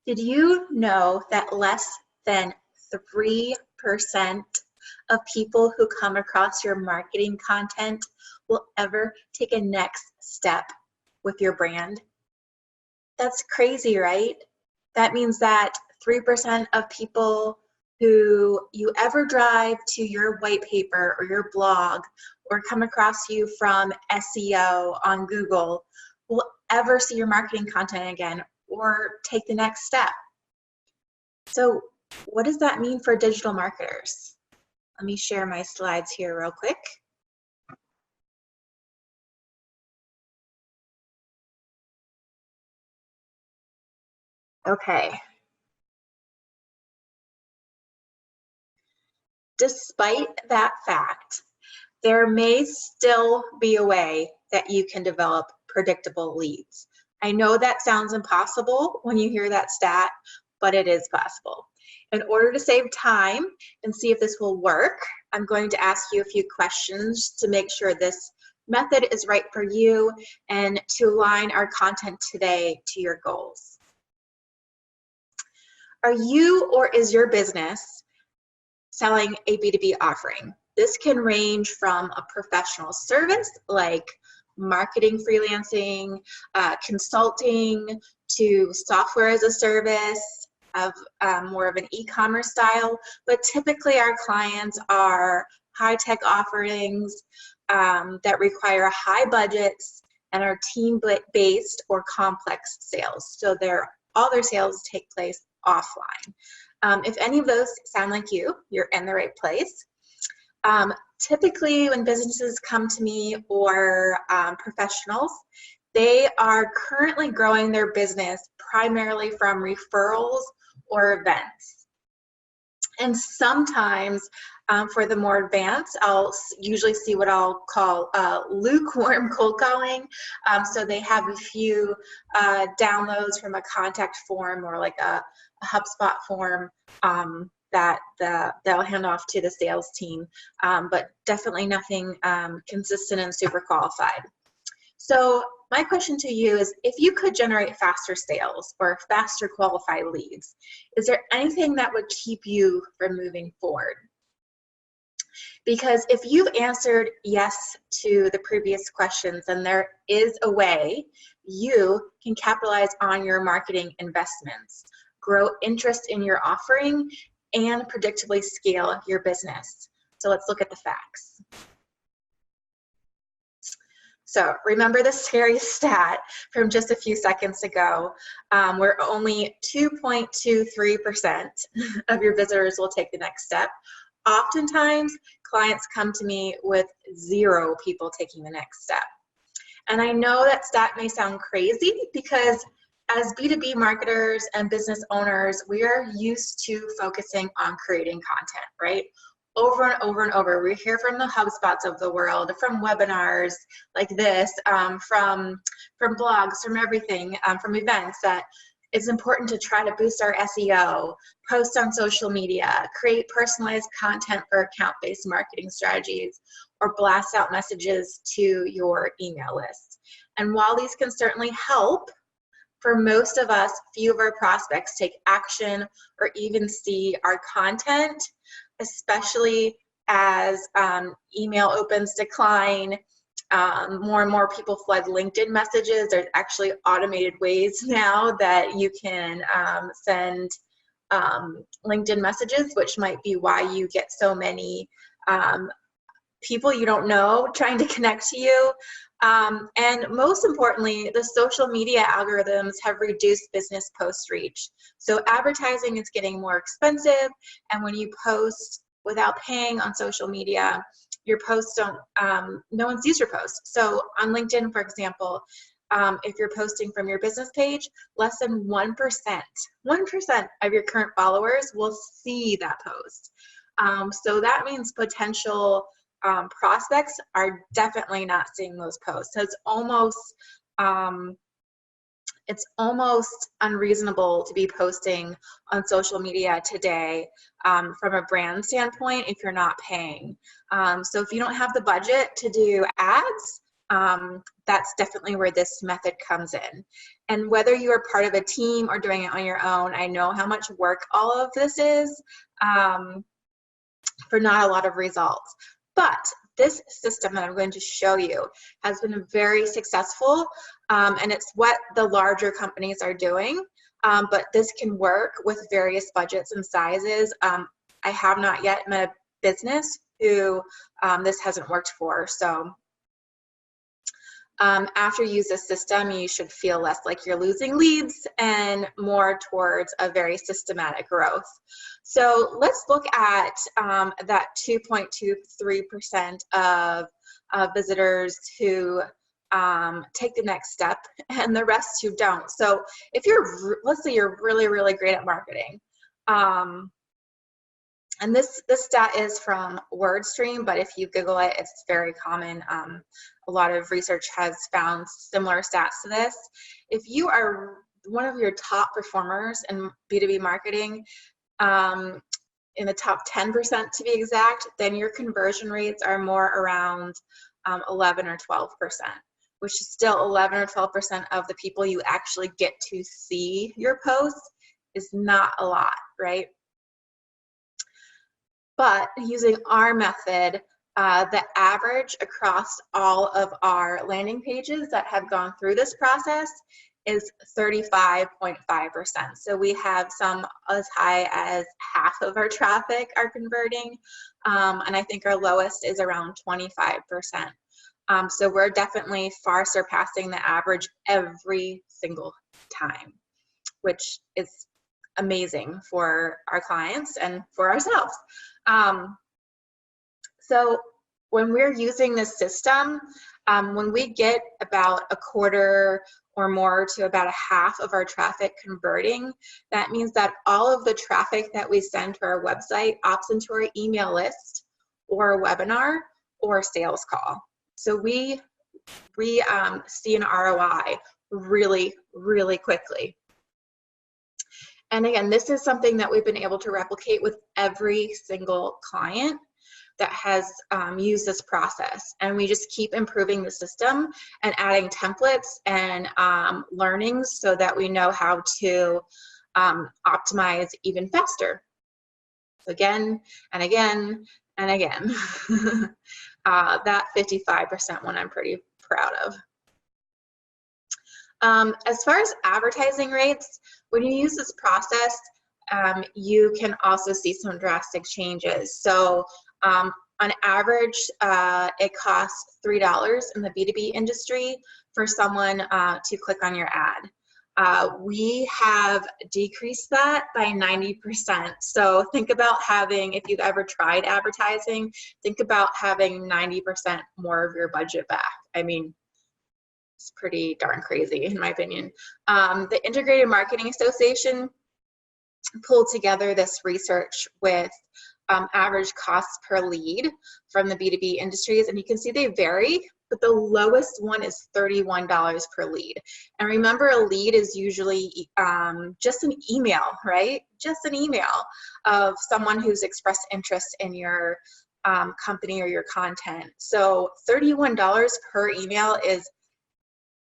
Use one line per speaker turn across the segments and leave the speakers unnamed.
Did you know that less than 3% of people who come across your marketing content will ever take a next step with your brand? That's crazy, right? That means that 3% of people who you ever drive to your white paper or your blog or come across you from SEO on Google will ever see your marketing content again or take the next step. So what does that mean for digital marketers? Let me share my slides here real quick. Okay. Despite that fact, there may still be a way that you can develop predictable leads. I know that sounds impossible when you hear that stat, but it is possible. In order to save time and see if this will work, I'm going to ask you a few questions to make sure this method is right for you and to align our content today to your goals. Are you or is your business selling a B2B offering? This can range from a professional service like marketing, freelancing, consulting, to software as a service of more of an e-commerce style. But typically our clients are high-tech offerings that require high budgets and are team-based or complex sales. So all their sales take place offline. If any of those sound like you, you're in the right place. Typically when businesses come to me or professionals, they are currently growing their business primarily from referrals or events. And sometimes for the more advanced, I'll usually see what I'll call lukewarm cold calling. So they have a few downloads from a contact form or like a HubSpot form that they'll hand off to the sales team, but definitely nothing consistent and super qualified. So my question to you is, if you could generate faster sales or faster qualified leads, is there anything that would keep you from moving forward? Because if you've answered yes to the previous questions, then there is a way you can capitalize on your marketing investments, grow interest in your offering, and predictably scale your business. So let's look at the facts. So remember the scary stat from just a few seconds ago, where only 2.23% of your visitors will take the next step. Oftentimes, clients come to me with 0 people taking the next step. And I know that stat may sound crazy because as B2B marketers and business owners, we are used to focusing on creating content, right? Over and over and over. We hear from the HubSpots of the world, from webinars like this, from blogs, from everything, from events, that it's important to try to boost our SEO, post on social media, create personalized content for account-based marketing strategies, or blast out messages to your email list. And while these can certainly help, for most of us, few of our prospects take action or even see our content, especially as email opens decline. More and more people flood LinkedIn messages. There's actually automated ways now that you can send LinkedIn messages, which might be why you get so many people you don't know trying to connect to you. And most importantly, the social media algorithms have reduced business post reach. So advertising is getting more expensive, and when you post without paying on social media, your posts don't, no one sees your posts. So on LinkedIn, for example, if you're posting from your business page, less than 1% of your current followers will see that post. So that means potential prospects are definitely not seeing those posts. So it's almost unreasonable to be posting on social media today from a brand standpoint if you're not paying. So if you don't have the budget to do ads, that's definitely where this method comes in. And whether you are part of a team or doing it on your own, I know how much work all of this is for not a lot of results. But this system that I'm going to show you has been very successful, and it's what the larger companies are doing, but this can work with various budgets and sizes. I have not yet met a business who this hasn't worked for, so after you use this system, you should feel less like you're losing leads and more towards a very systematic growth. So let's look at that 2.23% of visitors who take the next step and the rest who don't. So if you're, let's say you're really, really great at marketing, and this stat is from WordStream, but if you Google it, it's very common. A lot of research has found similar stats to this. If you are one of your top performers in B2B marketing, in the top 10% to be exact, then your conversion rates are more around 11 or 12%, which is still 11 or 12% of the people you actually get to see your posts is not a lot, right? But using our method, the average across all of our landing pages that have gone through this process is 35.5%. So we have some as high as half of our traffic are converting, and I think our lowest is around 25%. So we're definitely far surpassing the average every single time, which is amazing for our clients and for ourselves. So when we're using this system, when we get about a quarter or more to about a half of our traffic converting, that means that all of the traffic that we send to our website opts into our email list or a webinar or a sales call. So we see an ROI really, really quickly. And again, this is something that we've been able to replicate with every single client that has used this process. And we just keep improving the system and adding templates and learnings so that we know how to optimize even faster. Again and again and again. That 55% one I'm pretty proud of. As far as advertising rates, when you use this process, you can also see some drastic changes. So on average, it costs $3 in the B2B industry for someone to click on your ad. We have decreased that by 90%. So think about having, if you've ever tried advertising, think about having 90% more of your budget back. I mean, it's pretty darn crazy in my opinion. The Integrated Marketing Association pulled together this research with average costs per lead from the B2B industries, and you can see they vary, but the lowest one is $31 per lead. And remember, a lead is usually just an email, right? Just an email of someone who's expressed interest in your company or your content. So $31 per email is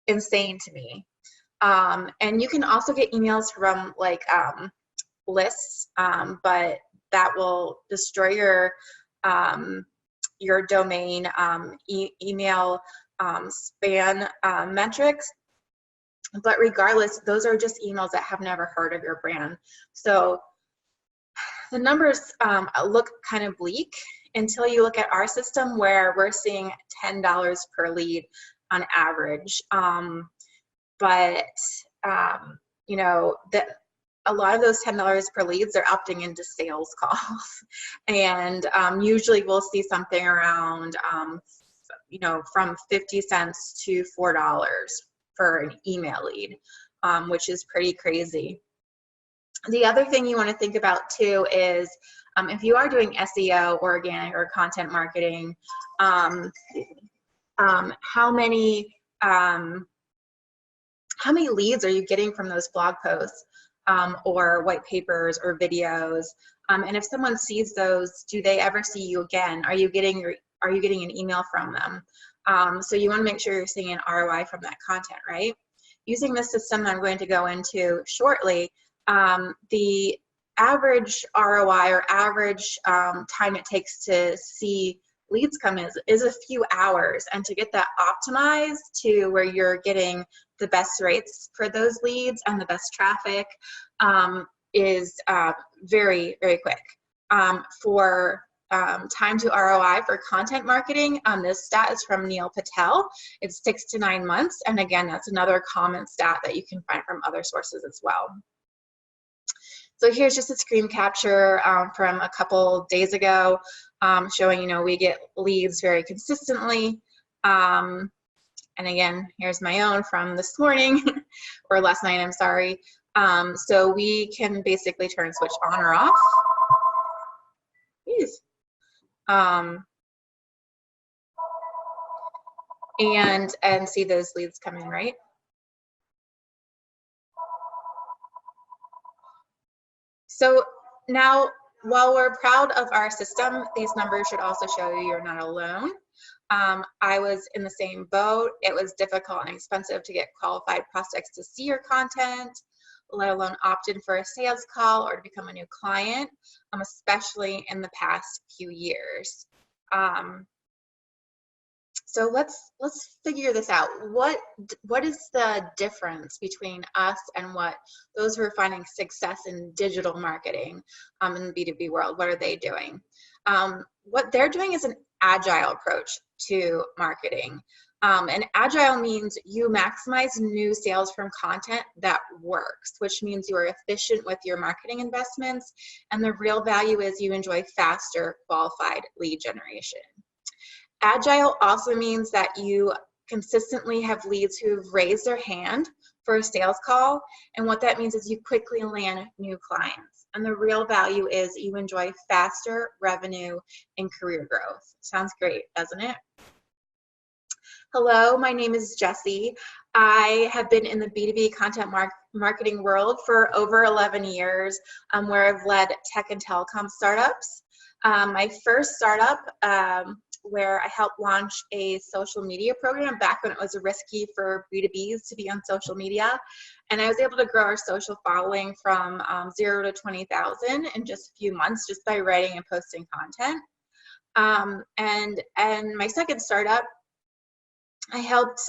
insane to me. And you can also get emails from like lists, but that will destroy your domain email span metrics. But regardless, those are just emails that have never heard of your brand. So the numbers look kind of bleak until you look at our system where we're seeing $10 per lead on average. But you know, a lot of those $10 per leads are opting into sales calls, and usually we'll see something around you know, from 50 cents to $4 for an email lead, which is pretty crazy. The other thing you want to think about too is if you are doing SEO, organic, or content marketing, how many leads are you getting from those blog posts or white papers or videos? And if someone sees those, do they ever see you again? Are you getting an email from them? So you want to make sure you're seeing an ROI from that content, right? Using the system that I'm going to go into shortly, the average ROI or average time it takes to see leads come in is a few hours, and to get that optimized to where you're getting the best rates for those leads and the best traffic is very, very quick. For time to ROI for content marketing, this stat is from Neil Patel. It's 6 to 9 months, and again, that's another common stat that you can find from other sources as well. So here's just a screen capture from a couple days ago, showing, we get leads very consistently. And again, here's my own from this morning, or last night, I'm sorry. So we can basically turn switch on or off. Please. And see those leads come in, right? So now, while we're proud of our system, these numbers should also show you you're not alone. I was in the same boat. It was difficult and expensive to get qualified prospects to see your content, let alone opt in for a sales call or to become a new client, especially in the past few years. So let's figure this out. What is the difference between us and what those who are finding success in digital marketing in the B2B world? What are they doing? What they're doing is an agile approach to marketing. And agile means you maximize new sales from content that works, which means you are efficient with your marketing investments, and the real value is you enjoy faster qualified lead generation. Agile also means that you consistently have leads who've raised their hand for a sales call, and what that means is you quickly land new clients. And the real value is you enjoy faster revenue and career growth. Sounds great, doesn't it? Hello, my name is Jessie. I have been in the B2B content marketing world for over 11 years, where I've led tech and telecom startups. My first startup, where I helped launch a social media program back when it was risky for B2Bs to be on social media. And I was able to grow our social following from 0 to 20,000 in just a few months, just by writing and posting content. And my second startup, I helped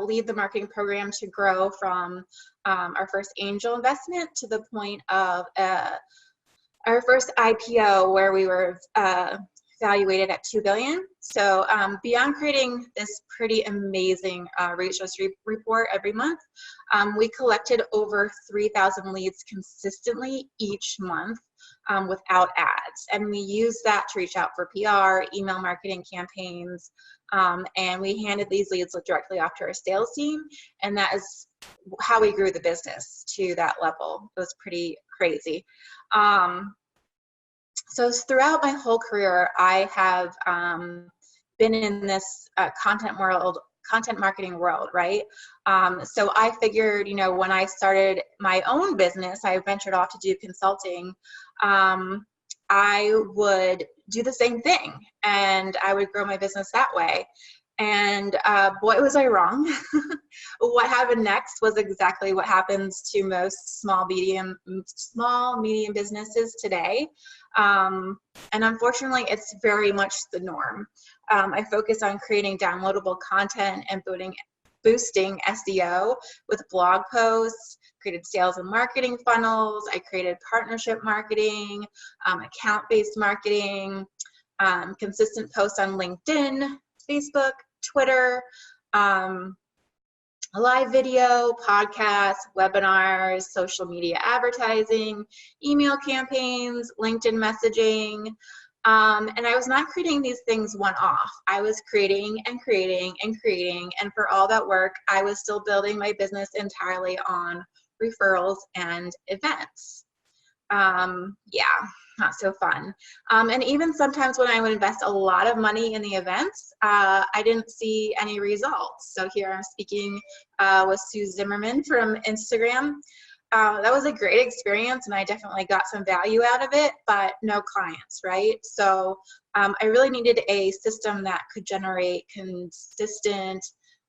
lead the marketing program to grow from our first angel investment to the point of our first IPO, where we were valuated at $2 billion. So beyond creating this pretty amazing research report every month, we collected over 3,000 leads consistently each month without ads. And we used that to reach out for PR, email marketing campaigns, and we handed these leads directly off to our sales team. And that is how we grew the business to that level. It was pretty crazy. So throughout my whole career, I have been in this content marketing world, right? So I figured, when I started my own business, I ventured off to do consulting. I would do the same thing, and I would grow my business that way. And boy, was I wrong. What happened next was exactly what happens to most small, medium businesses today. And unfortunately, it's very much the norm. I focus on creating downloadable content and boosting SEO with blog posts, created sales and marketing funnels. I created partnership marketing, account-based marketing, consistent posts on LinkedIn, Facebook, Twitter, live video, podcasts, webinars, social media advertising, email campaigns, LinkedIn messaging. And I was not creating these things one-off. I was creating and creating and creating. And for all that work, I was still building my business entirely on referrals and events. Yeah, not so fun. And even sometimes when I would invest a lot of money in the events, I didn't see any results. So here I'm speaking with Sue Zimmerman from Instagram. That was a great experience, and I definitely got some value out of it, but no clients, right? So I really needed a system that could generate consistent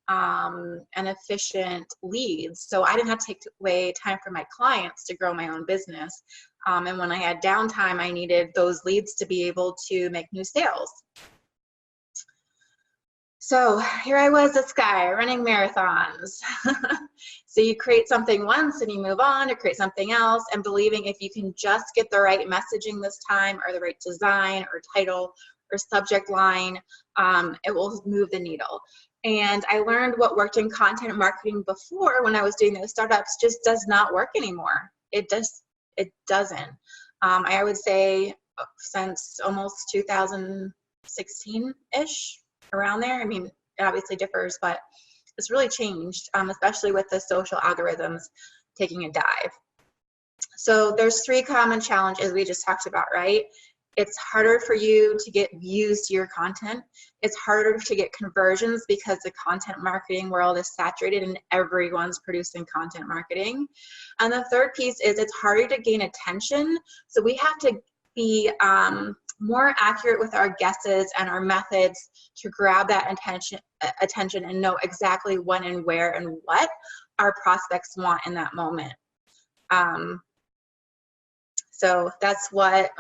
and efficient leads. So I didn't have to take away time from my clients to grow my own business. And when I had downtime, I needed those leads to be able to make new sales. So here I was, this guy running marathons. So you create something once and you move on to create something else, and believing if you can just get the right messaging this time, or the right design or title or subject line, it will move the needle. And I learned what worked in content marketing before when I was doing those startups just does not work anymore. It doesn't. I would say since almost 2016-ish, around there. I mean, it obviously differs, but it's really changed, especially with the social algorithms taking a dive. So there's 3 common challenges we just talked about, right? It's harder for you to get views to your content. It's harder to get conversions because the content marketing world is saturated and everyone's producing content marketing. And the third piece is it's harder to gain attention. So we have to be more accurate with our guesses and our methods to grab that attention and know exactly when and where and what our prospects want in that moment. So that's what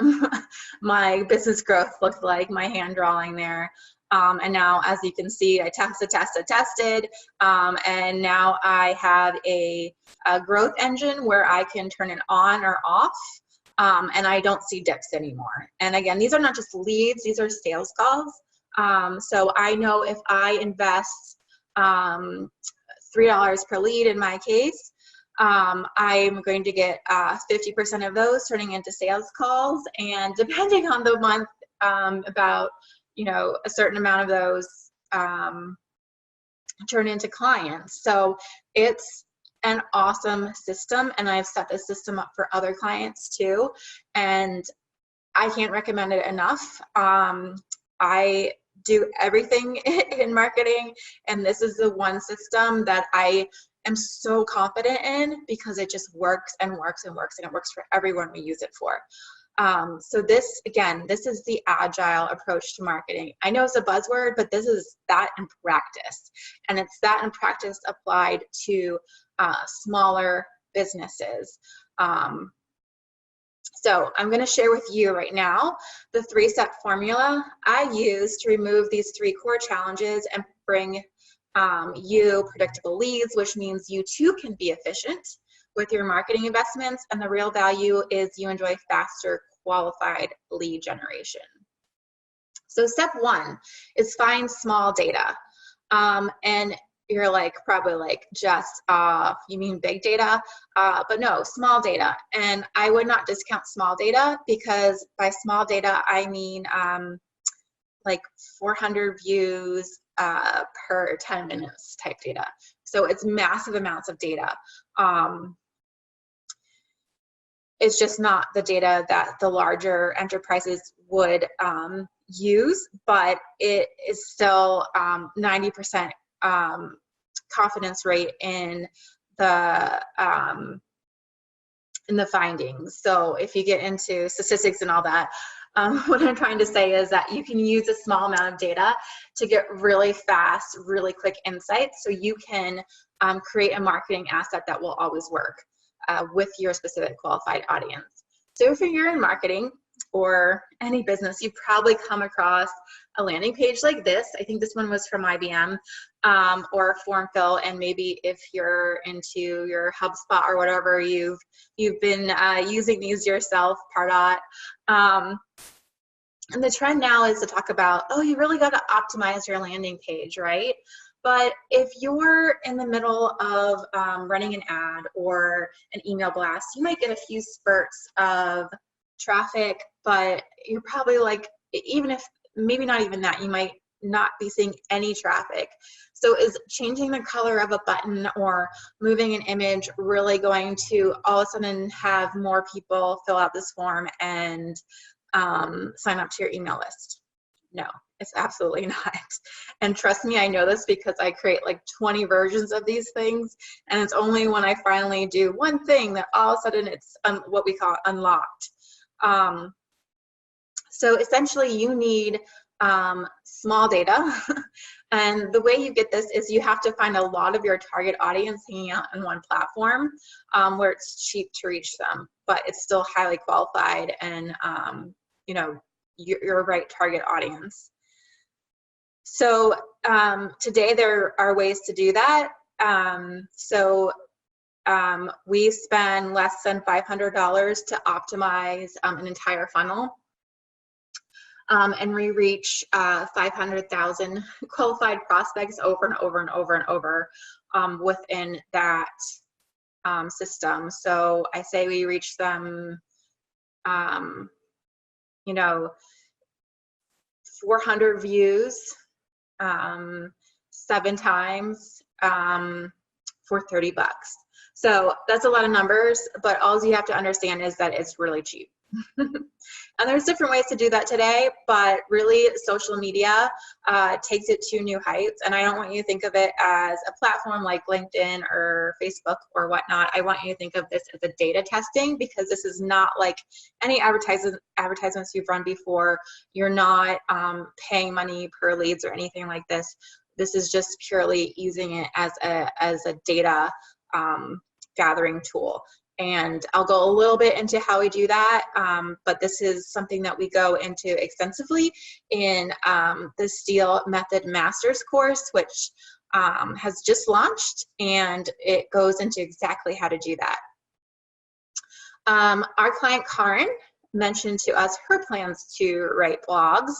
my business growth looked like, my hand drawing there. And now, as you can see, I tested, and now I have a growth engine where I can turn it on or off. And I don't see dips anymore. And again, these are not just leads, these are sales calls. So I know if I invest $3 per lead in my case, I'm going to get 50% of those turning into sales calls, and depending on the month, about a certain amount of those turn into clients. So it's an awesome system, and I've set this system up for other clients too, and I can't recommend it enough. I do everything in marketing, and this is the one system that I am so confident in because it just works and works and works, and it works for everyone we use it for. So this, again, this is the agile approach to marketing. I know it's a buzzword, but this is that in practice, and it's that in practice applied to smaller businesses. So I'm going to share with you right now the 3-step formula I use to remove these 3 core challenges and bring you predictable leads, which means you too can be efficient with your marketing investments, and the real value is you enjoy faster qualified lead generation. So step 1 is find small data. And you're probably like, Jess, you mean big data? But no, small data. And I would not discount small data, because by small data, I mean like 400 views per 10 minutes type data. So it's massive amounts of data. It's just not the data that the larger enterprises would use, but it is still 90% confidence rate in the findings. So if you get into statistics and all that, what I'm trying to say is that you can use a small amount of data to get really fast, really quick insights, so you can create a marketing asset that will always work with your specific qualified audience. So if you're in marketing or any business, you've probably come across a landing page like this. I think this one was from IBM, or a form fill, and maybe if you're into your HubSpot or whatever, you've been using these yourself, Pardot. And the trend now is to talk about, oh, you really got to optimize your landing page, right? But if you're in the middle of running an ad or an email blast, you might get a few spurts of traffic, but you're probably like, even if, maybe not even that, you might not be seeing any traffic. So is changing the color of a button or moving an image really going to all of a sudden have more people fill out this form and sign up to your email list? No, it's absolutely not. And trust me, I know this because I create like 20 versions of these things, and it's only when I finally do one thing that all of a sudden it's what we call unlocked. So essentially you need small data. And the way you get this is you have to find a lot of your target audience hanging out in one platform where it's cheap to reach them, but it's still highly qualified and you know, your right target audience. So today there are ways to do that. We spend less than $500 to optimize an entire funnel. And we reach 500,000 qualified prospects over and over and over and over within that system. So I say we reach them, you know, 400 views 7 times for $30. So that's a lot of numbers, but all you have to understand is that it's really cheap. And there's different ways to do that today, but really social media takes it to new heights. And I don't want you to think of it as a platform like LinkedIn or Facebook or whatnot. I want you to think of this as a data testing, because this is not like any advertisements you've run before. You're not paying money per leads or anything like this. This is just purely using it as a data gathering tool. And I'll go a little bit into how we do that, but this is something that we go into extensively in the Steele Method Masters course, which has just launched, and it goes into exactly how to do that. Our client Karen mentioned to us her plans to write blogs,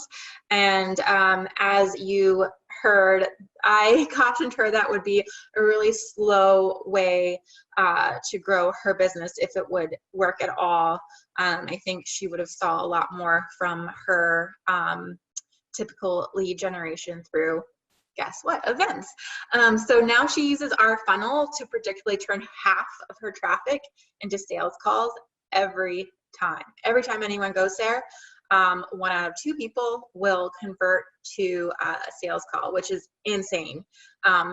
and as you heard, I cautioned her that would be a really slow way to grow her business if it would work at all. I think she would have saw a lot more from her typical lead generation through, guess what, events. So now she uses our funnel to predictably turn half of her traffic into sales calls every time. Every time anyone goes there, 1 out of 2 people will convert to a sales call, which is insane.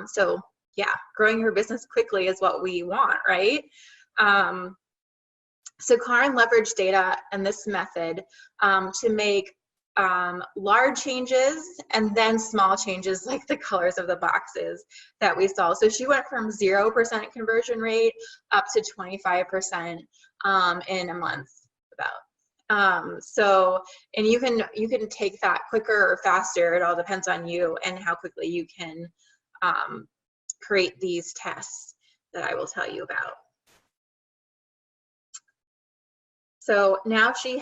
So yeah, growing your business quickly is what we want, right? So Karen leveraged data and this method to make large changes and then small changes like the colors of the boxes that we saw. So she went from 0% conversion rate up to 25% in a month about. And you can take that quicker or faster. It all depends on you and how quickly you can create these tests that I will tell you about. So now she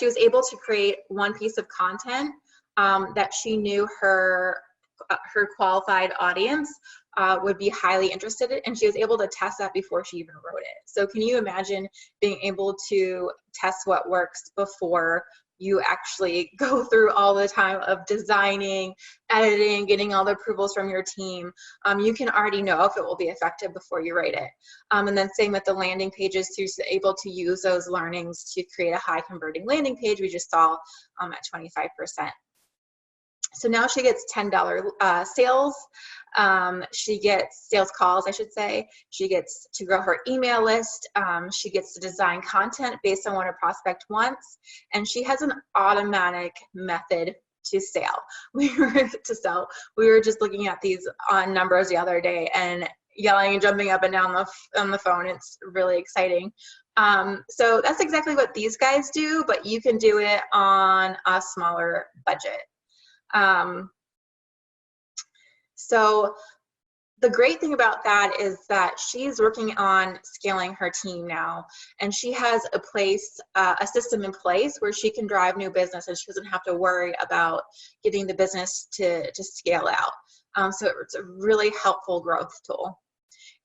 was able to create one piece of content that she knew her qualified audience would be highly interested in, and she was able to test that before she even wrote it. So can you imagine being able to test what works before you actually go through all the time of designing, editing, getting all the approvals from your team? You can already know if it will be effective before you write it. And then same with the landing pages, so you're able to use those learnings to create a high converting landing page we just saw at 25%. So now she gets $10 sales. She gets sales calls, I should say. She gets to grow her email list. She gets to design content based on what a prospect wants. And she has an automatic method to sell. We were just looking at these numbers the other day and yelling and jumping up and down on the phone. It's really exciting. So that's exactly what these guys do, but you can do it on a smaller budget. So the great thing about that is that she's working on scaling her team now, and she has a system in place where she can drive new business, and she doesn't have to worry about getting the business to scale out. So it's a really helpful growth tool.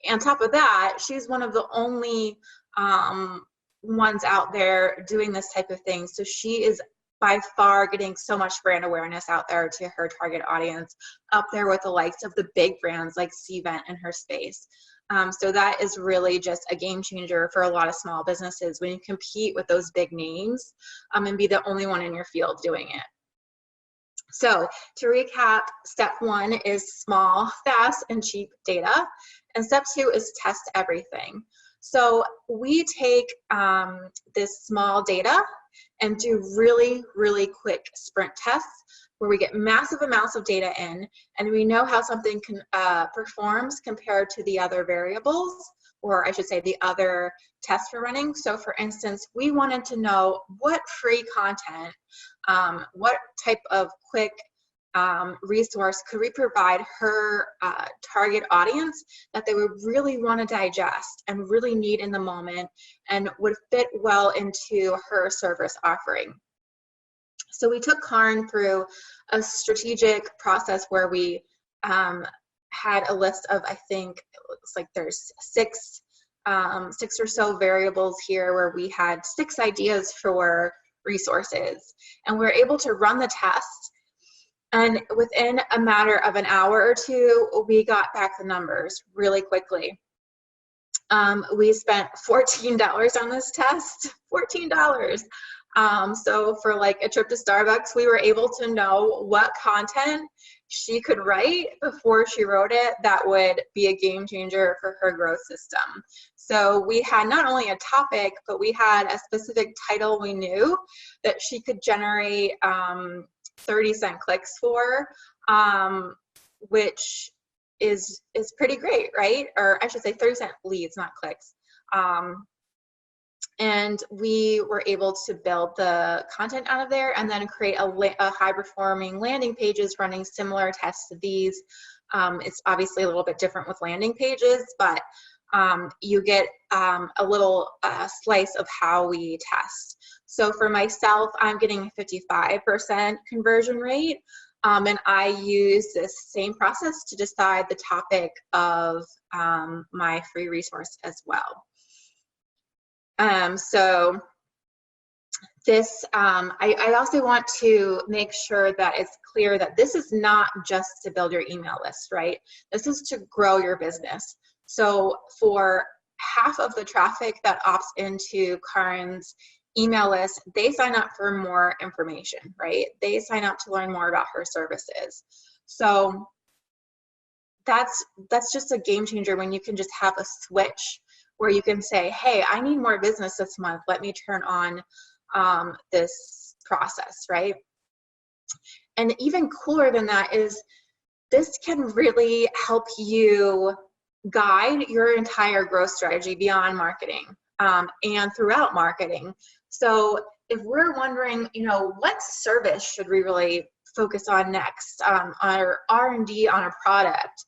And on top of that, she's one of the only ones out there doing this type of thing. So she is by far getting so much brand awareness out there to her target audience, up there with the likes of the big brands like Cvent in her space. So that is really just a game changer for a lot of small businesses when you compete with those big names and be the only one in your field doing it. So to recap, step 1 is small, fast, and cheap data. And step 2 is test everything. So we take this small data and do really, really quick sprint tests where we get massive amounts of data in, and we know how something performs compared to the other variables, or I should say the other tests we're running. So for instance, we wanted to know what free content, what type of quick resource could we provide her target audience that they would really want to digest and really need in the moment and would fit well into her service offering. So we took Karin through a strategic process where we had a list of, I think it looks like there's six or so variables here where we had 6 ideas for resources, and we were able to run the test. And within a matter of an hour or two, we got back the numbers really quickly. We spent $14 on this test, $14. So for like a trip to Starbucks, we were able to know what content she could write before she wrote it that would be a game changer for her growth system. So we had not only a topic, but we had a specific title we knew that she could generate 30-cent clicks for, which is pretty great, right? Or I should say 30-cent leads, not clicks. And we were able to build the content out of there and then create a high-performing landing pages running similar tests to these. It's obviously a little bit different with landing pages, but you get a little slice of how we test. So for myself, I'm getting a 55% conversion rate, and I use this same process to decide the topic of my free resource as well. So this, I also want to make sure that it's clear that this is not just to build your email list, right? This is to grow your business. So for half of the traffic that opts into Karin's email list, they sign up for more information, right? They sign up to learn more about her services. So that's just a game changer when you can just have a switch where you can say, hey, I need more business this month. Let me turn on this process, right? And even cooler than that is this can really help you guide your entire growth strategy beyond marketing and throughout marketing. So if we're wondering, you know, what service should we really focus on next, our R&D on a product,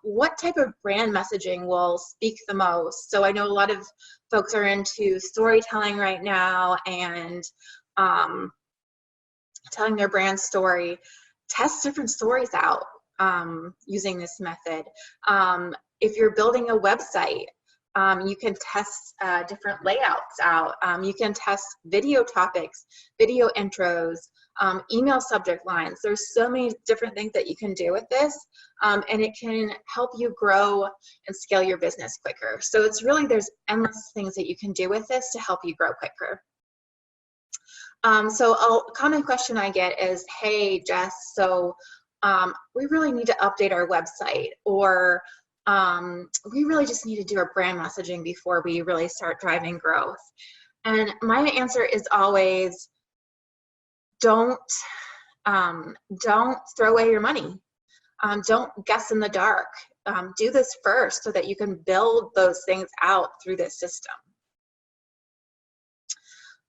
what type of brand messaging will speak the most? So I know a lot of folks are into storytelling right now and telling their brand story. Test different stories out using this method. If you're building a website, you can test different layouts out. You can test video topics, video intros, email subject lines. There's so many different things that you can do with this, and it can help you grow and scale your business quicker. So it's really, there's endless things that you can do with this to help you grow quicker. So a common question I get is, hey, Jess, so we really need to update our website, or we really just need to do our brand messaging before we really start driving growth. And my answer is always, don't throw away your money. Don't guess in the dark. Do this first so that you can build those things out through this system.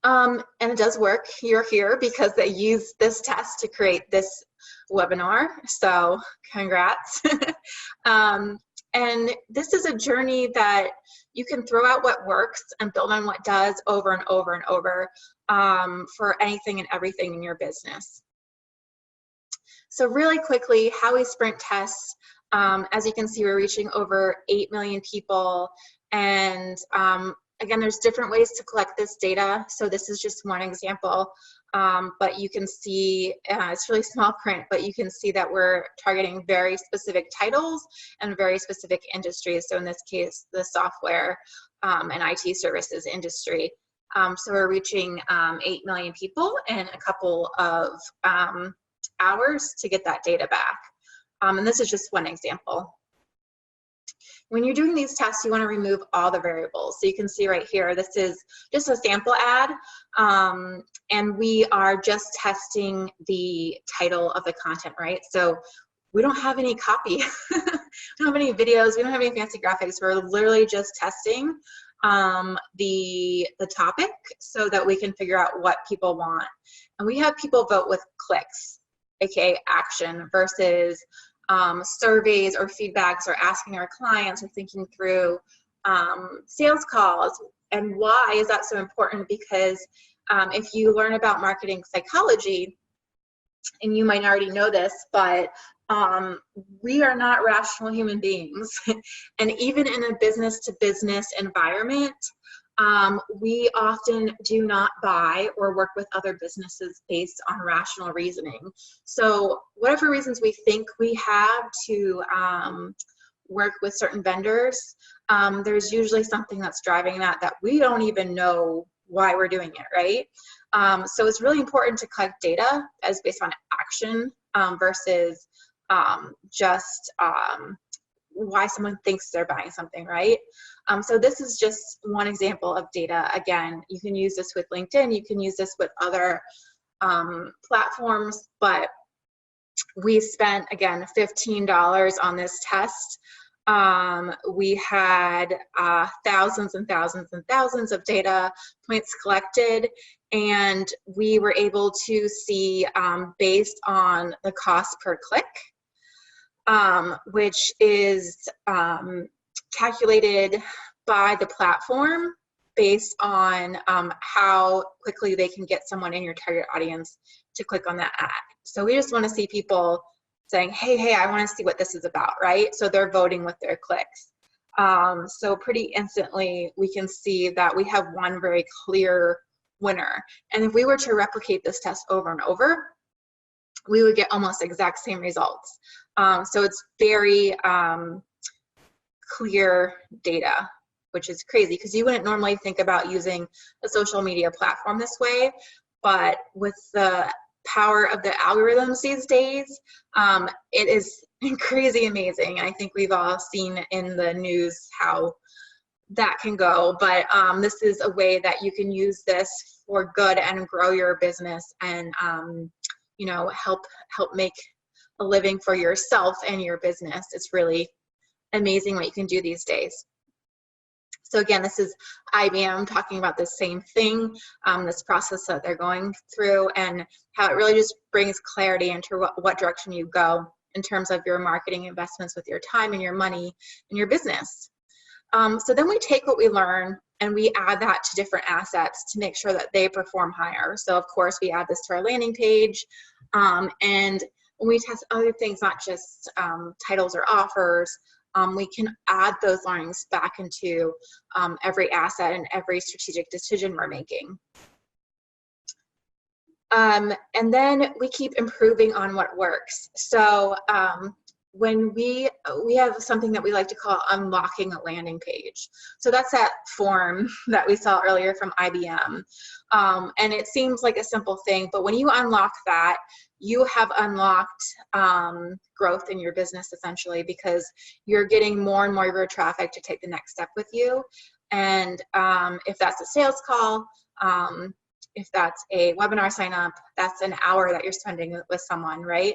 And it does work. You're here because they use this test to create this webinar. So congrats. And this is a journey that you can throw out what works and build on what does over and over and over for anything and everything in your business. So really quickly, how we sprint tests. As you can see, we're reaching over 8 million people. And again, there's different ways to collect this data. So this is just one example. But you can see, it's really small print, but you can see that we're targeting very specific titles and very specific industries. So in this case, the software and IT services industry. So we're reaching 8 million people in a couple of hours to get that data back. And this is just one example. when you're doing these tests, you want to remove all the variables. So you can see right here, this is just a sample ad, and we are just testing the title of the content, right? So we don't have any copy, we don't have any videos, we don't have any fancy graphics. We're literally just testing the topic so that we can figure out what people want. And we have people vote with clicks, aka action, versus surveys or feedbacks or asking our clients or thinking through sales calls. And why is that so important? Because if you learn about marketing psychology, and you might already know this, but we are not rational human beings. And even in a business-to-business environment, we often do not buy or work with other businesses based on rational reasoning. So whatever reasons we think we have to work with certain vendors, there's usually something that's driving that we don't even know why we're doing it, right? So it's really important to collect data as based on action versus just why someone thinks they're buying something, right? So this is just one example of data. Again, you can use this with LinkedIn, you can use this with other platforms, but we spent, again, $15 on this test. We had thousands and thousands and thousands of data points collected, and we were able to see based on the cost per click, which is calculated by the platform based on how quickly they can get someone in your target audience to click on that ad. So we just want to see people saying, hey, I want to see what this is about, right? So they're voting with their clicks. So pretty instantly, we can see that we have one very clear winner. And if we were to replicate this test over and over, we would get almost exact same results. So it's very clear data, which is crazy because you wouldn't normally think about using a social media platform this way, but with the power of the algorithms these days, it is crazy amazing. I think we've all seen in the news how that can go, but this is a way that you can use this for good and grow your business and you know, help make a living for yourself and your business. It's really amazing what you can do these days. So again, this is IBM talking about the same thing, this process that they're going through, and how it really just brings clarity into what direction you go in terms of your marketing investments with your time and your money and your business. So then we take what we learn and we add that to different assets to make sure that they perform higher. So of course we add this to our landing page, and when we test other things, not just titles or offers, we can add those learnings back into every asset and every strategic decision we're making. And then we keep improving on what works. So when we have something that we like to call unlocking a landing page. So that's that form that we saw earlier from IBM. And it seems like a simple thing, but when you unlock that, you have unlocked growth in your business essentially, because you're getting more and more of your traffic to take the next step with you. And if that's a sales call, if that's a webinar sign up, that's an hour that you're spending with someone, right?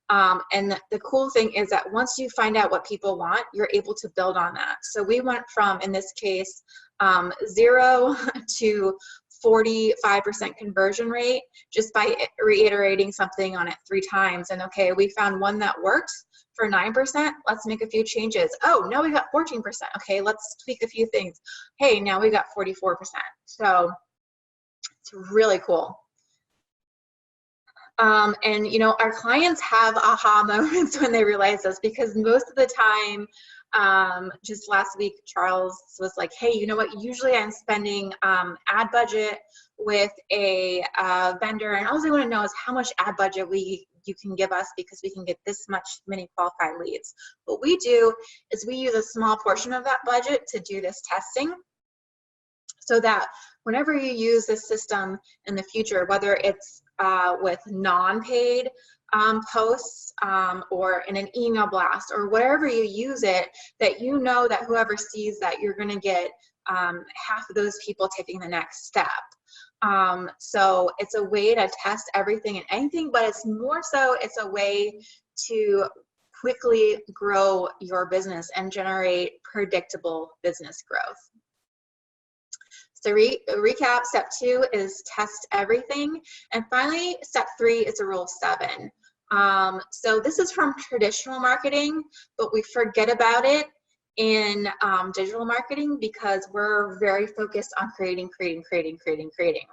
And the cool thing is that once you find out what people want, you're able to build on that. So we went from, in this case, 0 to 45% conversion rate just by reiterating something on it 3 times. And okay, we found one that works for 9%. Let's make a few changes. Oh, now we got 14%. Okay, let's tweak a few things. Hey, now we got 44%. So it's really cool. And you know, our clients have aha moments when they realize this, because most of the time, just last week, Charles was like, hey, you know what, usually I'm spending ad budget with a vendor, and all they want to know is how much ad budget you can give us, because we can get this many qualified leads. What we do is we use a small portion of that budget to do this testing, so that whenever you use this system in the future, whether it's with non-paid posts or in an email blast or wherever you use it, that you know that whoever sees that, you're going to get half of those people taking the next step. So it's a way to test everything and anything, but it's more so it's a way to quickly grow your business and generate predictable business growth. So recap, step 2 is test everything. And finally, step 3 is a rule 7. So this is from traditional marketing, but we forget about it in digital marketing because we're very focused on creating,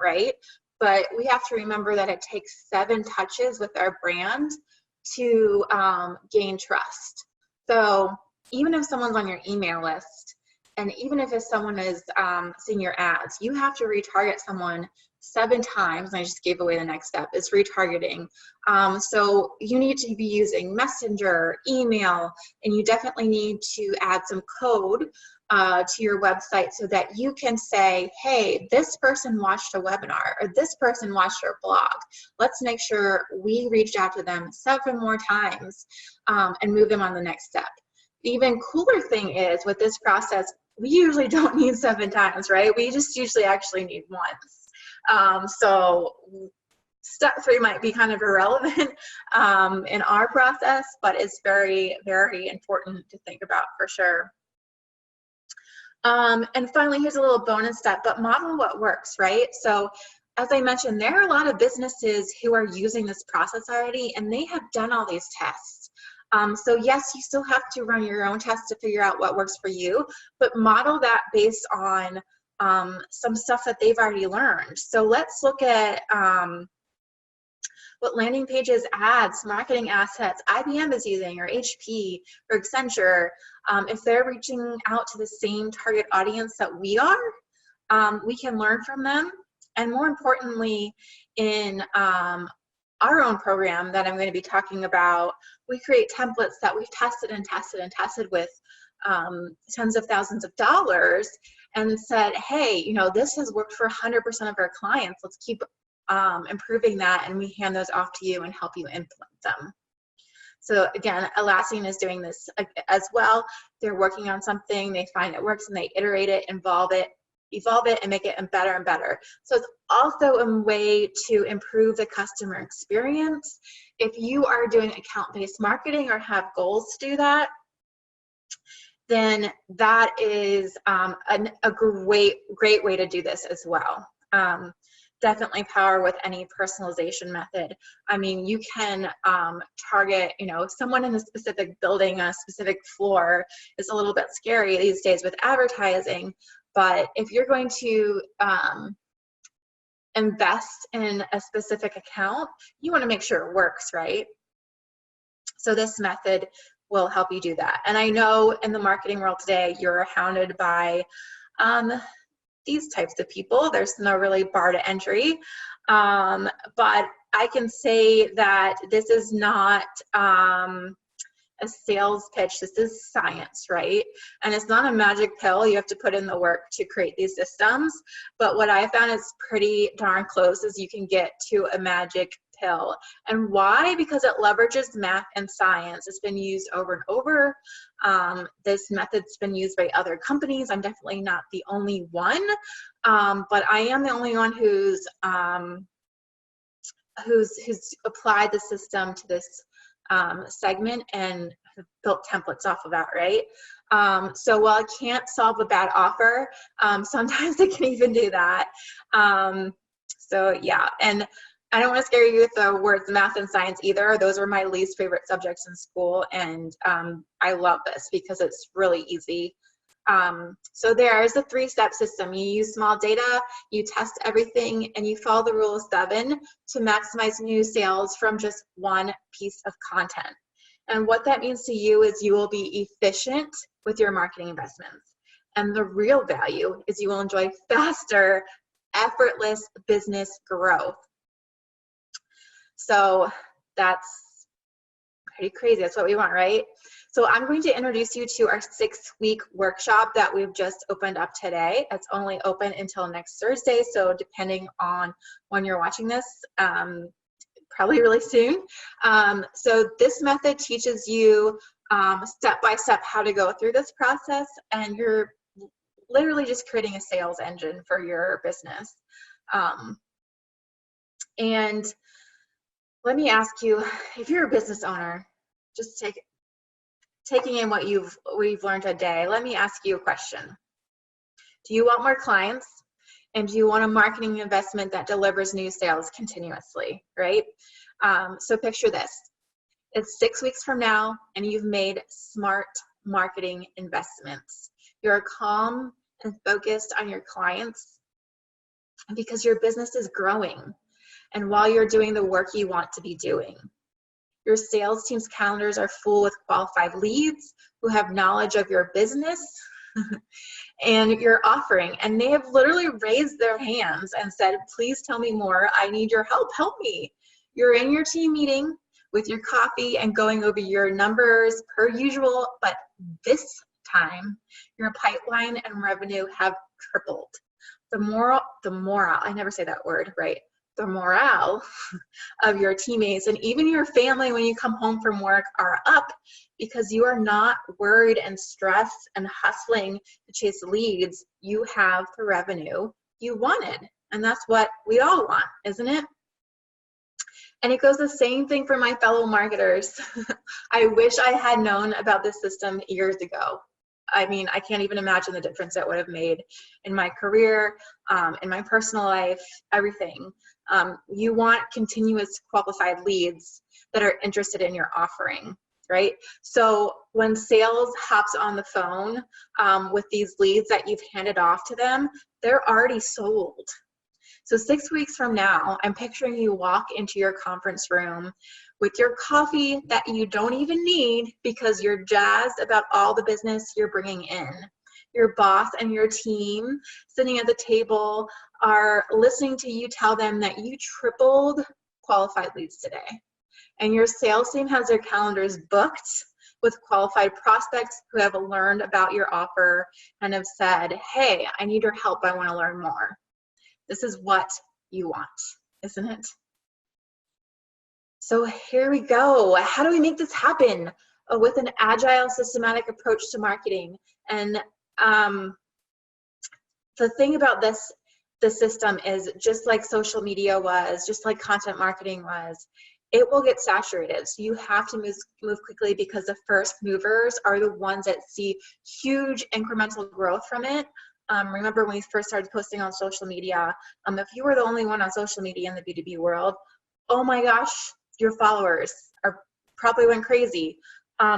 right? But we have to remember that it takes 7 touches with our brand to gain trust. So even if someone's on your email list, and even if someone is seeing your ads, you have to retarget someone 7 times. And I just gave away the next step, is retargeting. So you need to be using Messenger, email, and you definitely need to add some code to your website so that you can say, hey, this person watched a webinar or this person watched our blog. Let's make sure we reached out to them 7 more times and move them on the next step. The even cooler thing is with this process, we usually don't need 7 times, right? We just usually actually need once. So step 3 might be kind of irrelevant in our process, but it's very, very important to think about for sure. And finally, here's a little bonus step, but model what works, right? So as I mentioned, there are a lot of businesses who are using this process already, and they have done all these tests. So yes, you still have to run your own tests to figure out what works for you, but model that based on some stuff that they've already learned. So let's look at what landing pages, ads, marketing assets IBM is using, or HP, or Accenture. If they're reaching out to the same target audience that we are, we can learn from them. And more importantly, in our own program that I'm going to be talking about, we create templates that we've tested and tested and tested with tens of thousands of dollars, and said, hey, you know, this has worked for 100% of our clients. Let's keep improving that, and we hand those off to you and help you implement them. So again, Atlassian is doing this as well. They're working on something, they find it works, and they iterate it, evolve it, and make it better and better. So it's also a way to improve the customer experience. If you are doing account-based marketing or have goals to do that, then that is a great way to do this as well. Definitely power with any personalization method. I mean, you can target, you know, someone in a specific building, a specific floor is a little bit scary these days with advertising, but if you're going to invest in a specific account, you want to make sure it works, right? So this method will help you do that. And I know in the marketing world today, you're hounded by these types of people. There's no really bar to entry, but I can say that this is not a sales pitch. This is science, right? And it's not a magic pill. You have to put in the work to create these systems. But what I found is pretty darn close as you can get to a magic pill. And why? Because it leverages math and science. It's been used over and over. This method's been used by other companies. I'm definitely not the only one, but I am the only one who's applied the system to this segment and built templates off of that, right? So while I can't solve a bad offer, sometimes I can even do that. So yeah, and I don't want to scare you with the words math and science either. Those were my least favorite subjects in school, and I love this because it's really easy. So there's a 3-step system. You use small data, you test everything, and you follow the rule of 7 to maximize new sales from just one piece of content. And what that means to you is you will be efficient with your marketing investments. And the real value is you will enjoy faster, effortless business growth. So that's pretty crazy. That's what we want, right? So I'm going to introduce you to our 6-week workshop that we've just opened up today. It's only open until next Thursday, so depending on when you're watching this, probably really soon. So this method teaches you step by step how to go through this process, and you're literally just creating a sales engine for your business. And let me ask you, if you're a business owner, just taking in what we've learned today, let me ask you a question. Do you want more clients? And do you want a marketing investment that delivers new sales continuously, right? So picture this. It's 6 weeks from now, and you've made smart marketing investments. You're calm and focused on your clients because your business is growing, and while you're doing the work you want to be doing. Your sales team's calendars are full with qualified leads who have knowledge of your business and your offering, and they have literally raised their hands and said, please tell me more, I need your help me. You're in your team meeting with your coffee and going over your numbers per usual, but this time your pipeline and revenue have tripled. The morale, I never say that word right, the morale of your teammates and even your family when you come home from work are up because you are not worried and stressed and hustling to chase leads. You have the revenue you wanted, and that's what we all want, isn't it? And it goes the same thing for my fellow marketers. I wish I had known about this system years ago. I mean, I can't even imagine the difference it would have made in my career, in my personal life, everything. You want continuous qualified leads that are interested in your offering, right? So when sales hops on the phone with these leads that you've handed off to them, they're already sold. So 6 weeks from now, I'm picturing you walk into your conference room with your coffee that you don't even need because you're jazzed about all the business you're bringing in. Your boss and your team sitting at the table are listening to you tell them that you tripled qualified leads today. And your sales team has their calendars booked with qualified prospects who have learned about your offer and have said, hey, I need your help, I want to learn more. This is what you want, isn't it? So here we go. How do we make this happen? With an agile, systematic approach to marketing. And the thing about the system is, just like social media was, just like content marketing was, it will get saturated. So you have to move quickly because the first movers are the ones that see huge incremental growth from it. Remember when we first started posting on social media, if you were the only one on social media in the B2B world, oh my gosh, your followers probably went crazy.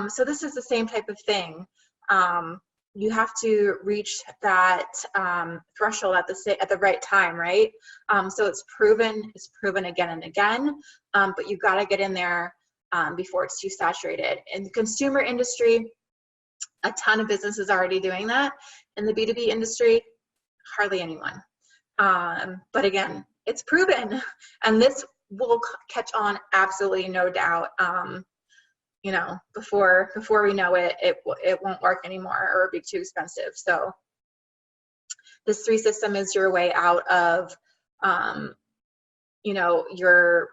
So this is the same type of thing. You have to reach that threshold at the right time, right? So it's proven again and again, but you got to get in there before it's too saturated. In the consumer industry, a ton of businesses are already doing that. In the B2B industry, hardly anyone. But again, it's proven, and this will catch on, absolutely no doubt. You know, before we know it, it won't work anymore or be too expensive. So this 3 system is your way out of, you know, you're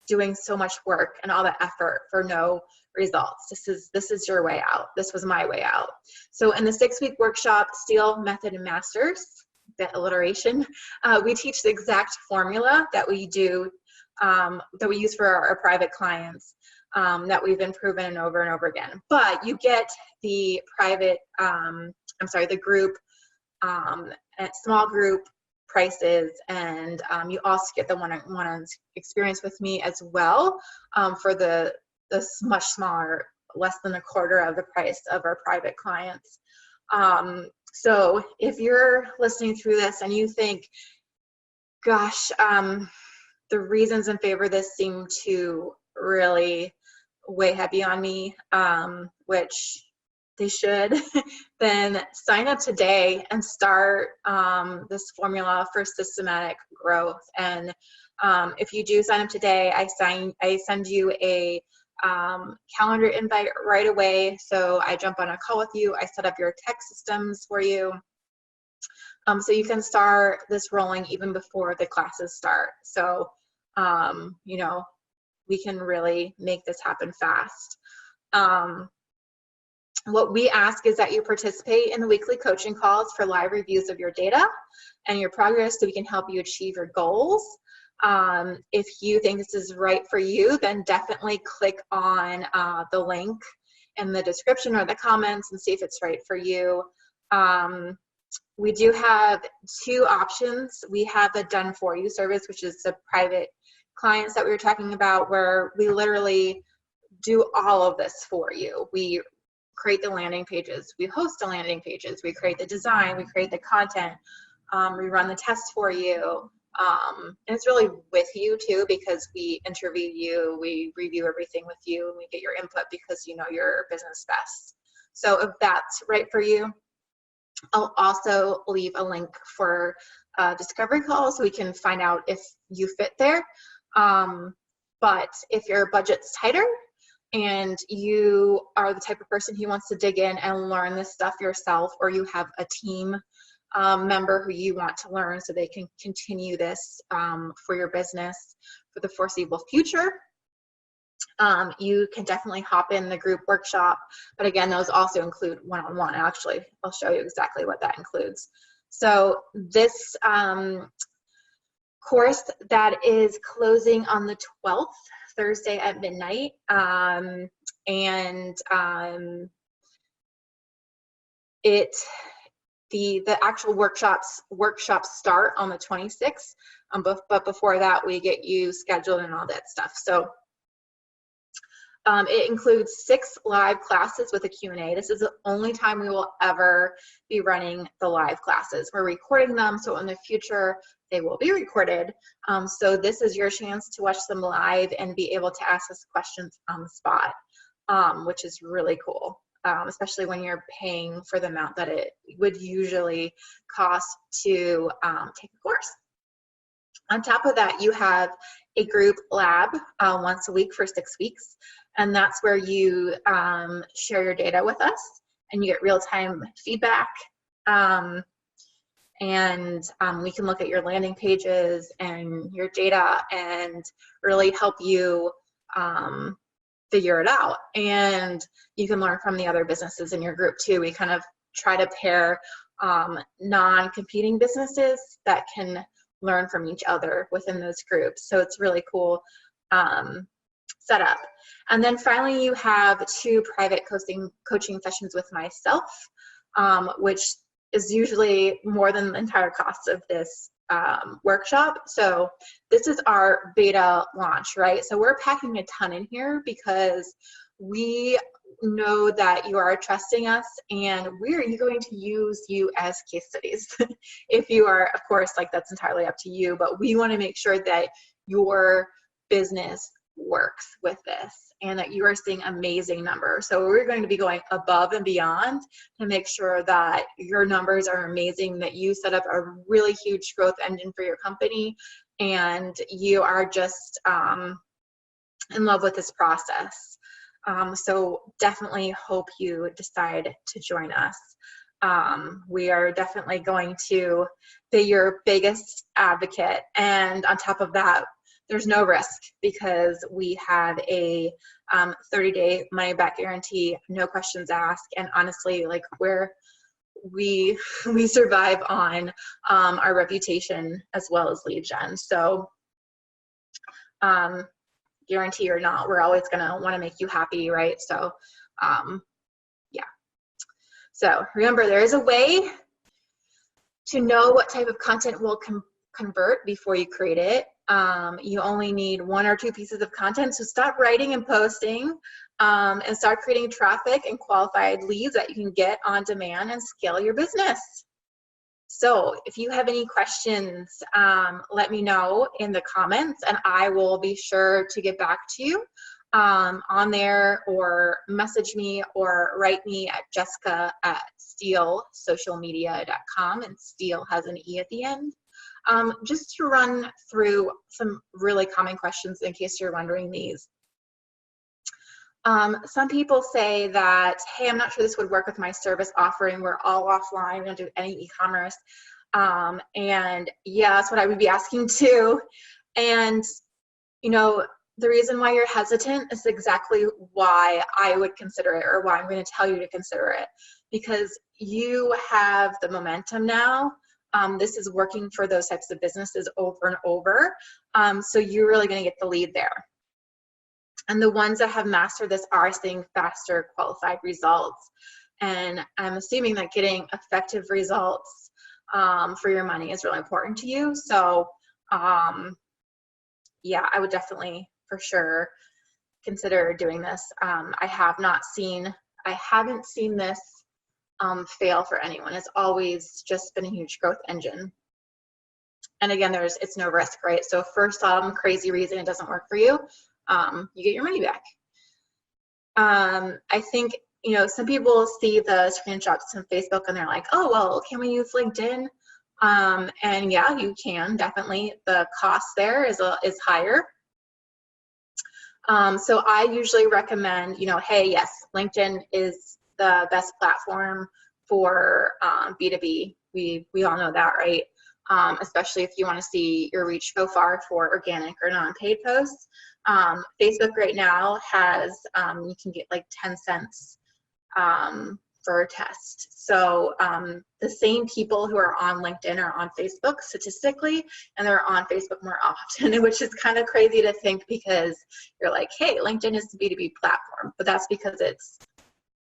doing so much work and all that effort for no results. This is your way out. This was my way out. So in the 6-week workshop, Steal Method and Masters, that alliteration, we teach the exact formula that we do, that we use for our private clients, that we've been proven over and over again. But you get the private, the group, small group prices, and you also get the one-on-one experience with me as well, for the much smaller, less than a quarter of the price of our private clients. So if you're listening through this and you think, gosh, the reasons in favor of this seem to really weigh heavy on me, which they should, then sign up today and start this formula for systematic growth. And if you do sign up today, I send you a calendar invite right away. So I jump on a call with you. I set up your tech systems for you. So you can start this rolling even before the classes start. So, you know, we can really make this happen fast. What we ask is that you participate in the weekly coaching calls for live reviews of your data and your progress so we can help you achieve your goals. If you think this is right for you, then definitely click on the link in the description or the comments and see if it's right for you. We do have two options. We have a done for you service, which is the private clients that we were talking about, where we literally do all of this for you. We create the landing pages, we host the landing pages, we create the design, we create the content, we run the tests for you. And it's really with you too, because we interview you, we review everything with you, and we get your input because you know your business best. So if that's right for you, I'll also leave a link for a discovery call so we can find out if you fit there. But if your budget's tighter and you are the type of person who wants to dig in and learn this stuff yourself, or you have a team member who you want to learn so they can continue this for your business for the foreseeable future, you can definitely hop in the group workshop. But again, those also include one-on-one. Actually, I'll show you exactly what that includes. So this course that is closing on the 12th, Thursday at midnight, the actual workshops start on the 26th, but before that we get you scheduled and all that stuff. So it includes 6 live classes with a Q&A. This is the only time we will ever be running the live classes. We're recording them, so in the future they will be recorded. So this is your chance to watch them live and be able to ask us questions on the spot, which is really cool, especially when you're paying for the amount that it would usually cost to take a course. On top of that, you have a group lab once a week for 6 weeks, and that's where you share your data with us and you get real-time feedback. We can look at your landing pages and your data and really help you figure it out. And you can learn from the other businesses in your group too. We kind of try to pair non-competing businesses that can learn from each other within those groups. So it's really cool setup. And then finally, you have 2 private coaching sessions with myself, which is usually more than the entire cost of this workshop. So this is our beta launch, right? So we're packing a ton in here because we know that you are trusting us and we're going to use you as case studies. If you are, of course, like that's entirely up to you, but we want to make sure that your business works with this and that you are seeing amazing numbers. So we're going to be going above and beyond to make sure that your numbers are amazing, that you set up a really huge growth engine for your company, and you are just in love with this process. So definitely hope you decide to join us. We are definitely going to be your biggest advocate. And on top of that, there's no risk because we have a 30-day money-back guarantee, no questions asked. And honestly, like we survive on our reputation as well as lead gen. So guarantee or not, we're always going to want to make you happy, right? So yeah. So remember, there is a way to know what type of content will convert before you create it. You only need 1 or 2 pieces of content, so stop writing and posting and start creating traffic and qualified leads that you can get on demand and scale your business. So if you have any questions, let me know in the comments and I will be sure to get back to you on there, or message me or write me at jessica@steelsocialmedia.com, and Steel has an E at the end. Just to run through some really common questions in case you're wondering these. Some people say that, hey, I'm not sure this would work with my service offering. We're all offline. We don't do any e-commerce. And yeah, that's what I would be asking too. And, you know, the reason why you're hesitant is exactly why I would consider it, or why I'm going to tell you to consider it, because you have the momentum now. This is working for those types of businesses over and over. So you're really going to get the lead there. And the ones that have mastered this are seeing faster qualified results. And I'm assuming that getting effective results for your money is really important to you. So yeah, I would definitely for sure consider doing this. I haven't seen this fail for anyone. It's always just been a huge growth engine. And again, it's no risk, right? So for some crazy reason it doesn't work for you, you get your money back. I think, you know, some people see the screenshots from Facebook and they're like, oh, well, can we use LinkedIn? And yeah, you can, definitely. The cost there is higher. So I usually recommend, you know, hey, yes, LinkedIn is the best platform for B2B. We all know that, right? Especially if you want to see your reach go far for organic or non-paid posts. Facebook right now has, you can get like 10 cents for a test. So the same people who are on LinkedIn are on Facebook statistically, and they're on Facebook more often, which is kind of crazy to think, because you're like, hey, LinkedIn is the B2B platform, but that's because it's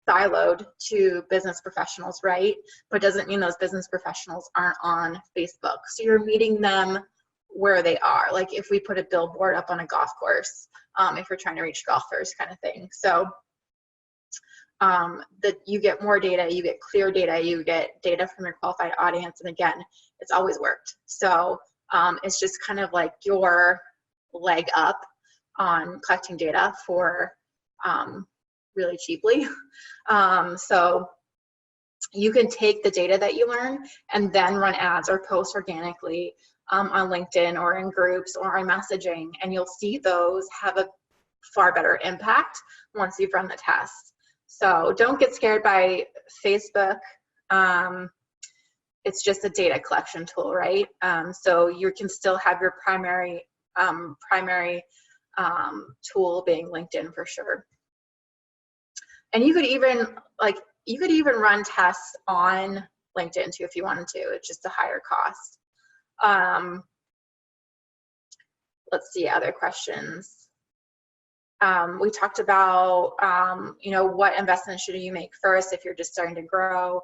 siloed to business professionals, right? But doesn't mean those business professionals aren't on Facebook. So you're meeting them where they are. Like if we put a billboard up on a golf course, if you're trying to reach golfers, kind of thing. So that you get more data, you get clear data, you get data from your qualified audience, and again, it's always worked. So it's just kind of like your leg up on collecting data for really cheaply. So you can take the data that you learn and then run ads or post organically on LinkedIn or in groups or in messaging, and you'll see those have a far better impact once you've run the test. So don't get scared by Facebook. It's just a data collection tool, right? So you can still have your primary tool being LinkedIn for sure. And you could even run tests on LinkedIn too if you wanted to. It's just a higher cost. Let's see, other questions. We talked about, you know, what investments should you make first if you're just starting to grow.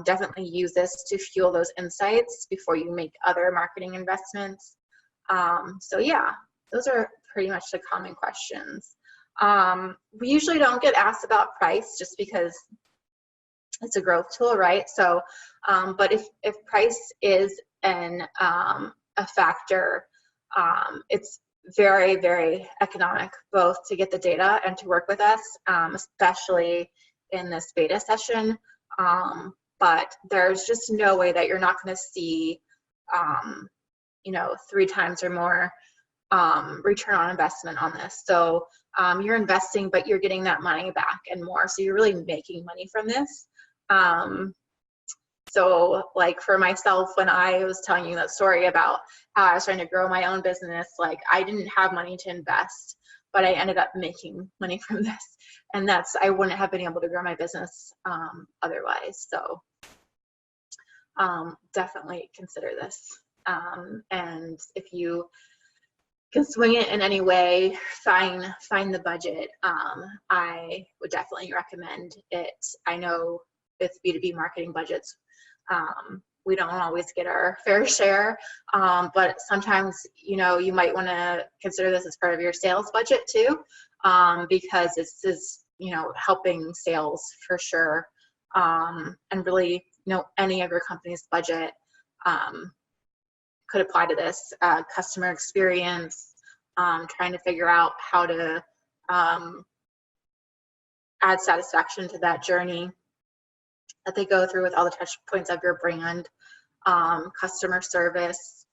Definitely use this to fuel those insights before you make other marketing investments. So yeah, those are pretty much the common questions. We usually don't get asked about price just because it's a growth tool, right? So, but if price is a factor, it's very, very economic, both to get the data and to work with us, especially in this beta session. But there's just no way that you're not going to see, you know, 3 times or more return on investment on this. So you're investing, but you're getting that money back and more. So you're really making money from this. So like for myself, when I was telling you that story about how I was trying to grow my own business, like I didn't have money to invest, but I ended up making money from this. And I wouldn't have been able to grow my business otherwise. So definitely consider this. And if you can swing it in any way, find the budget. I would definitely recommend it. I know with B2B marketing budgets, we don't always get our fair share, but sometimes, you know, you might want to consider this as part of your sales budget too, because this is, you know, helping sales for sure. And really, you know, any of your company's budget could apply to this. Customer experience, trying to figure out how to add satisfaction to that journey that they go through with all the touch points of your brand, customer service.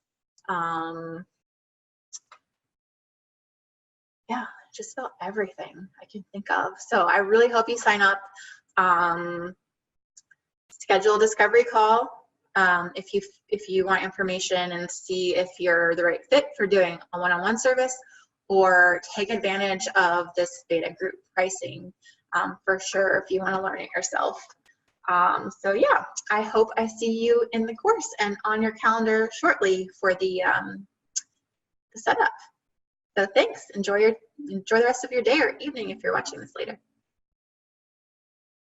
Yeah, just about everything I can think of. So I really hope you sign up. Schedule a discovery call if you want information and see if you're the right fit for doing a one-on-one service, or take advantage of this beta group pricing for sure if you want to learn it yourself. So yeah, I hope I see you in the course and on your calendar shortly for the setup. So thanks. Enjoy the rest of your day or evening if you're watching this later.